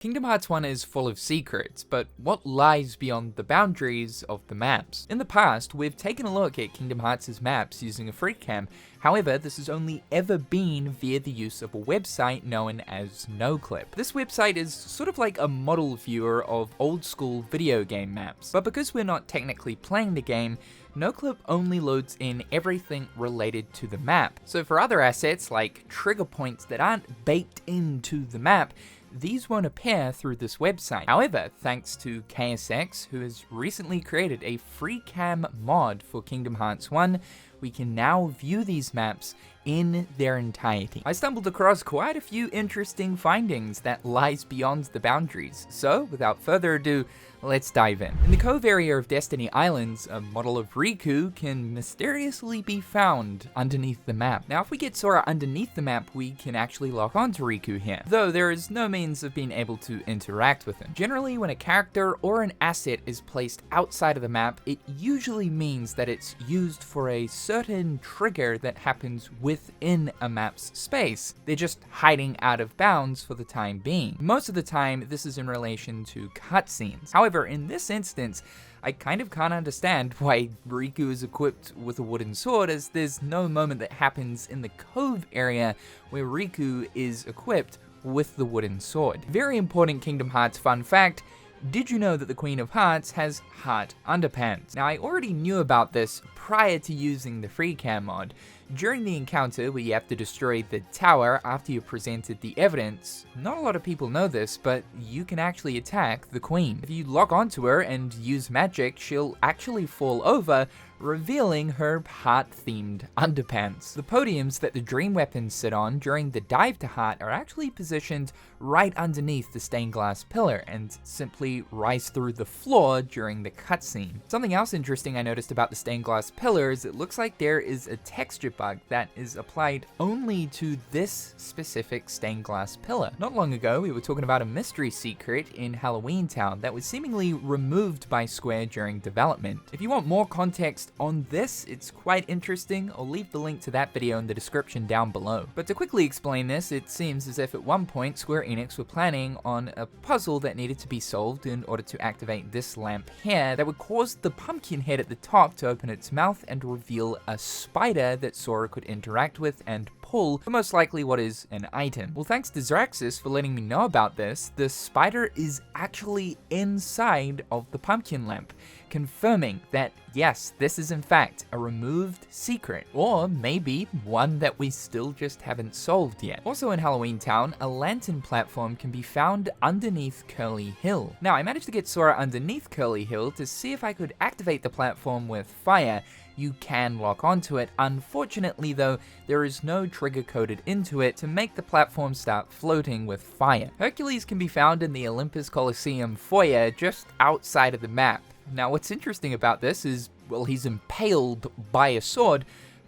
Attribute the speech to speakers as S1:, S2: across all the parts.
S1: Kingdom Hearts 1 is full of secrets, but what lies beyond the boundaries of the maps? In the past, we've taken a look at Kingdom Hearts' maps using a free cam. However, this has only ever been via the use of a website known as NoClip. This website is sort of like a model viewer of old school video game maps, but because we're not technically playing the game, NoClip only loads in everything related to the map. So for other assets like trigger points that aren't baked into the map, these won't appear through this website. However, thanks to KSX, who has recently created a free cam mod for Kingdom Hearts 1, we can now view these maps in their entirety. I stumbled across quite a few interesting findings that lies beyond the boundaries, so without further ado, let's dive in. In the Cove area of Destiny Islands, a model of Riku can mysteriously be found underneath the map. Now, if we get Sora underneath the map, we can actually lock onto Riku here, though there is no means of being able to interact with him. Generally, when a character or an asset is placed outside of the map, it usually means that it's used for a certain trigger that happens within a map's space. They're just hiding out of bounds for the time being. Most of the time, this is in relation to cutscenes. However, in this instance, I kind of can't understand why Riku is equipped with a wooden sword, as there's no moment that happens in the Cove area where Riku is equipped with the wooden sword. Very important Kingdom Hearts fun fact: did you know that the Queen of Hearts has heart underpants? Now, I already knew about this prior to using the free cam mod. During the encounter where you have to destroy the tower after you presented the evidence, not a lot of people know this, but you can actually attack the Queen. If you lock onto her and use magic, she'll actually fall over, revealing her heart-themed underpants. The podiums that the dream weapons sit on during the dive to Heart are actually positioned right underneath the stained glass pillar and simply rise through the floor during the cutscene. Something else interesting I noticed about the stained glass pillar is it looks like there is a texture bug that is applied only to this specific stained glass pillar. Not long ago, we were talking about a mystery secret in Halloween Town that was seemingly removed by Square during development. If you want more context on this, it's quite interesting. I'll leave the link to that video in the description down below. But to quickly explain this, it seems as if at one point Square Enix were planning on a puzzle that needed to be solved in order to activate this lamp here that would cause the pumpkin head at the top to open its mouth and reveal a spider that Sora could interact with and pull for most likely what is an item. Well, thanks to Zraxis for letting me know about this, the spider is actually inside of the pumpkin lamp, confirming that yes, this is in fact a removed secret, or maybe one that we still just haven't solved yet. Also in Halloween Town, a lantern platform can be found underneath Curly Hill. Now, I managed to get Sora underneath Curly Hill to see if I could activate the platform with fire. You can lock onto it. Unfortunately though, there is no trigger coded into it to make the platform start floating with fire. Hercules can be found in the Olympus Coliseum foyer just outside of the map. Now, what's interesting about this is, well, he's impaled by a sword,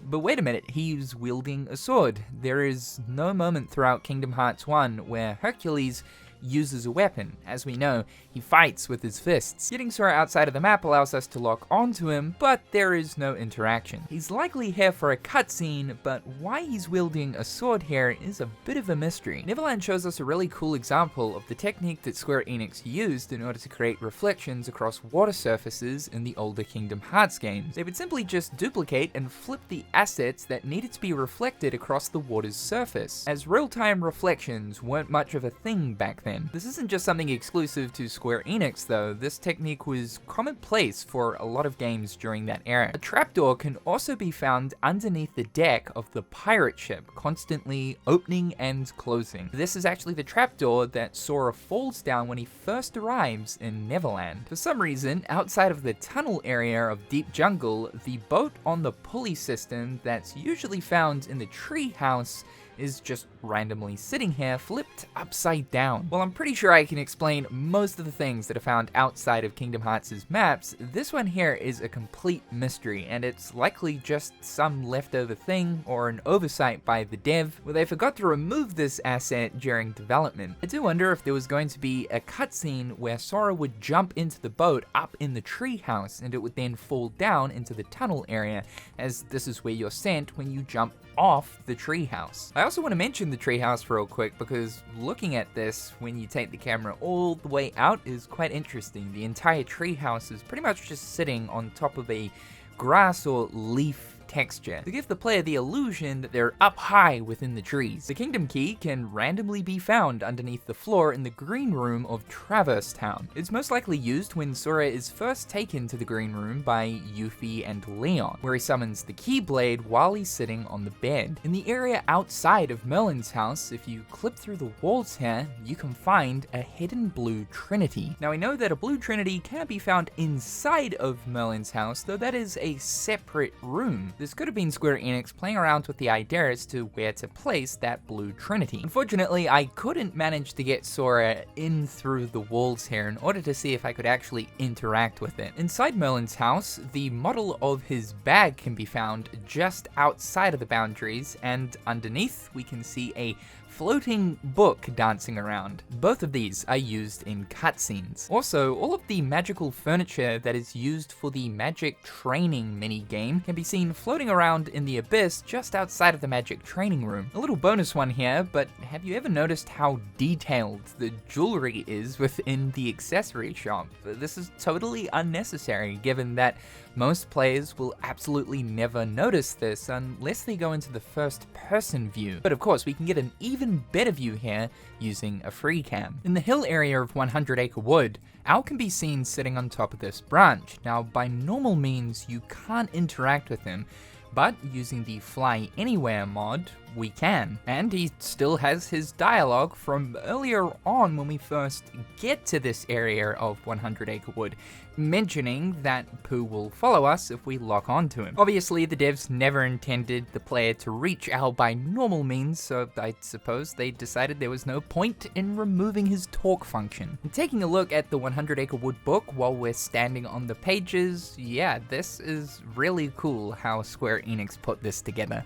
S1: but wait a minute, he's wielding a sword. There is no moment throughout Kingdom Hearts 1 where Hercules uses a weapon. As we know, he fights with his fists. Getting Sora outside of the map allows us to lock onto him, but there is no interaction. He's likely here for a cutscene, but why he's wielding a sword here is a bit of a mystery. Neverland shows us a really cool example of the technique that Square Enix used in order to create reflections across water surfaces in the older Kingdom Hearts games. They would simply just duplicate and flip the assets that needed to be reflected across the water's surface, as real-time reflections weren't much of a thing back then. This isn't just something exclusive to Square Enix though. This technique was commonplace for a lot of games during that era. A trapdoor can also be found underneath the deck of the pirate ship, constantly opening and closing. This is actually the trapdoor that Sora falls down when he first arrives in Neverland. For some reason, outside of the tunnel area of Deep Jungle, the boat on the pulley system that's usually found in the tree house is just randomly sitting here, flipped upside down. While I'm pretty sure I can explain most of the things that are found outside of Kingdom Hearts' maps, this one here is a complete mystery, and it's likely just some leftover thing or an oversight by the dev, where they forgot to remove this asset during development. I do wonder if there was going to be a cutscene where Sora would jump into the boat up in the treehouse, and it would then fall down into the tunnel area, as this is where you're sent when you jump off the treehouse. I also want to mention the treehouse real quick because looking at this when you take the camera all the way out is quite interesting. The entire treehouse is pretty much just sitting on top of a grass or leaf texture to give the player the illusion that they're up high within the trees. The kingdom key can randomly be found underneath the floor in the green room of Traverse Town. It's most likely used when Sora is first taken to the green room by Yuffie and Leon, where he summons the Keyblade while he's sitting on the bed. In the area outside of Merlin's house, if you clip through the walls here, you can find a hidden blue trinity. Now I know that a blue trinity can be found inside of Merlin's house, though that is a separate room. This could have been Square Enix playing around with the idea as to where to place that blue trinity. Unfortunately, I couldn't manage to get Sora in through the walls here in order to see if I could actually interact with it. Inside Merlin's house, the model of his bag can be found just outside of the boundaries, and underneath we can see a floating book dancing around. Both of these are used in cutscenes. Also, all of the magical furniture that is used for the magic training mini-game can be seen floating around in the abyss just outside of the magic training room. A little bonus one here, but have you ever noticed how detailed the jewelry is within the accessory shop? This is totally unnecessary given that most players will absolutely never notice this unless they go into the first person view. But of course, we can get an even better view here using a free cam. In the hill area of 100 Acre Wood, Owl can be seen sitting on top of this branch. Now, by normal means, you can't interact with him, but using the Fly Anywhere mod, we can. And he still has his dialogue from earlier on when we first get to this area of 100 Acre Wood, mentioning that Pooh will follow us if we lock onto him. Obviously, the devs never intended the player to reach Owl by normal means, so I suppose they decided there was no point in removing his talk function. And taking a look at the 100 Acre Wood book while we're standing on the pages, yeah, this is really cool how Square Enix put this together.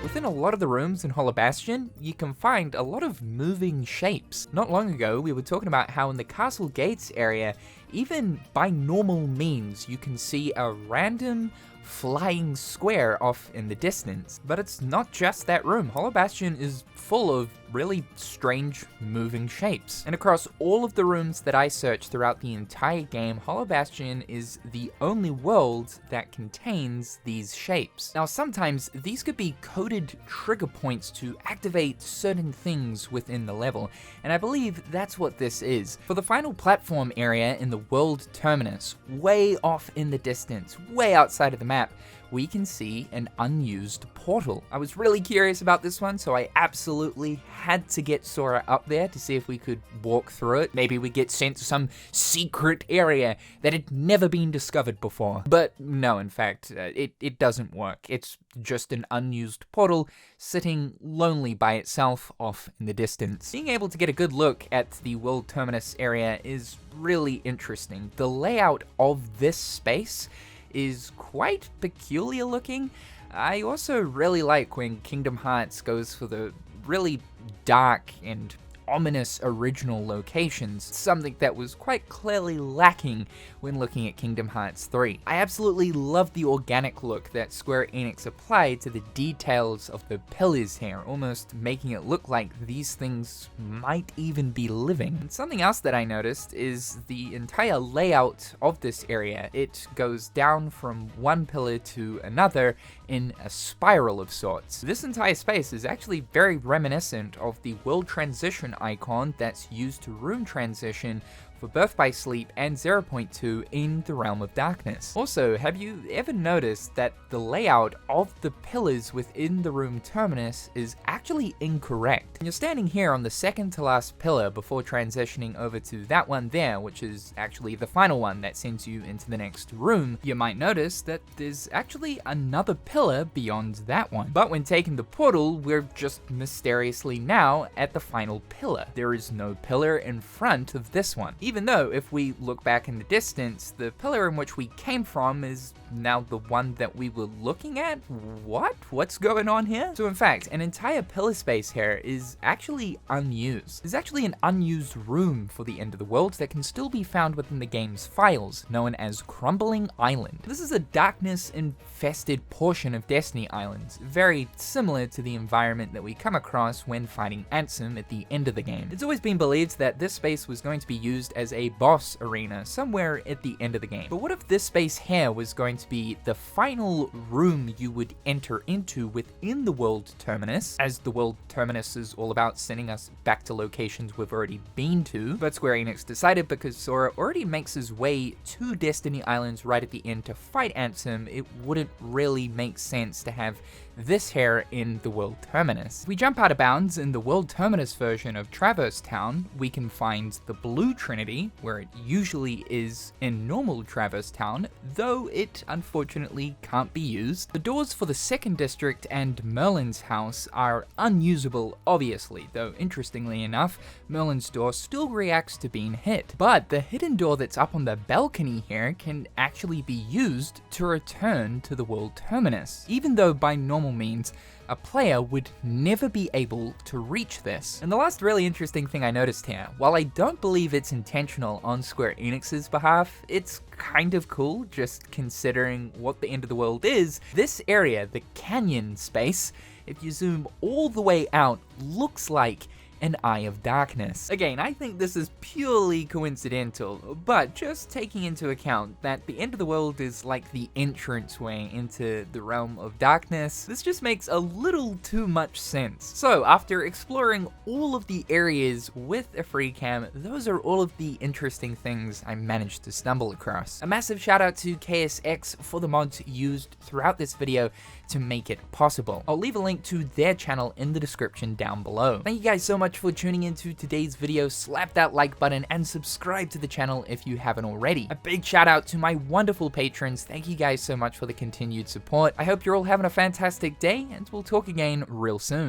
S1: Within a lot of the rooms in Hollow Bastion, you can find a lot of moving shapes. Not long ago, we were talking about how in the Castle Gates area, even by normal means, you can see a random flying square off in the distance. But it's not just that room. Hollow Bastion is full of really strange moving shapes. And across all of the rooms that I searched throughout the entire game, Hollow Bastion is the only world that contains these shapes. Now, sometimes these could be coded trigger points to activate certain things within the level, and I believe that's what this is. For the final platform area in the world terminus, way off in the distance, way outside of the map, we can see an unused portal. I was really curious about this one, so I absolutely had to get Sora up there to see if we could walk through it. Maybe we get sent to some secret area that had never been discovered before. But no, in fact, it doesn't work. It's just an unused portal sitting lonely by itself off in the distance. Being able to get a good look at the world terminus area is really interesting. The layout of this space is quite peculiar looking. I also really like when Kingdom Hearts goes for the really dark and ominous original locations, something that was quite clearly lacking when looking at Kingdom Hearts 3. I absolutely love the organic look that Square Enix applied to the details of the pillars here, almost making it look like these things might even be living. And something else that I noticed is the entire layout of this area. It goes down from one pillar to another in a spiral of sorts. This entire space is actually very reminiscent of the world transition icon that's used to room transition for Birth by Sleep and 0.2 in the Realm of Darkness. Also, have you ever noticed that the layout of the pillars within the room terminus is actually incorrect? When you're standing here on the second to last pillar before transitioning over to that one there, which is actually the final one that sends you into the next room, you might notice that there's actually another pillar beyond that one. But when taking the portal, we're just mysteriously now at the final pillar. There is no pillar in front of this one. even though if we look back in the distance, the pillar in which we came from is now the one that we were looking at? What's going on here? So in fact, an entire pillar space here is actually unused. There's actually an unused room for the end of the world that can still be found within the game's files, known as Crumbling Island. This is a darkness-infested portion of Destiny Islands, very similar to the environment that we come across when fighting Ansem at the end of the game. It's always been believed that this space was going to be used as a boss arena somewhere at the end of the game. But what if this space here was going to be the final room you would enter into within the world terminus, as the world terminus is all about sending us back to locations we've already been to? But Square Enix decided, because Sora already makes his way to Destiny Islands right at the end to fight Ansem, it wouldn't really make sense to have this here in the world terminus. If we jump out of bounds in the world terminus version of Traverse Town, we can find the Blue Trinity, where it usually is in normal Traverse Town, though it unfortunately can't be used. The doors for the second district and Merlin's house are unusable, obviously, though interestingly enough, Merlin's door still reacts to being hit. But the hidden door that's up on the balcony here can actually be used to return to the world terminus, even though by normal means a player would never be able to reach this. And the last really interesting thing I noticed here, while I don't believe it's intentional on Square Enix's behalf, it's kind of cool just considering what the end of the world is. This area, the canyon space, if you zoom all the way out, looks like an Eye of Darkness. Again, I think this is purely coincidental, but just taking into account that the end of the world is like the entranceway into the realm of darkness, this just makes a little too much sense. So after exploring all of the areas with a free cam, those are all of the interesting things I managed to stumble across. A massive shout out to KSX for the mods used throughout this video to make it possible. I'll leave a link to their channel in the description down below. Thank you guys so much for tuning into today's video. Slap that like button and subscribe to the channel if you haven't already. A big shout out to my wonderful patrons. Thank you guys so much for the continued support. I hope you're all having a fantastic day, and we'll talk again real soon.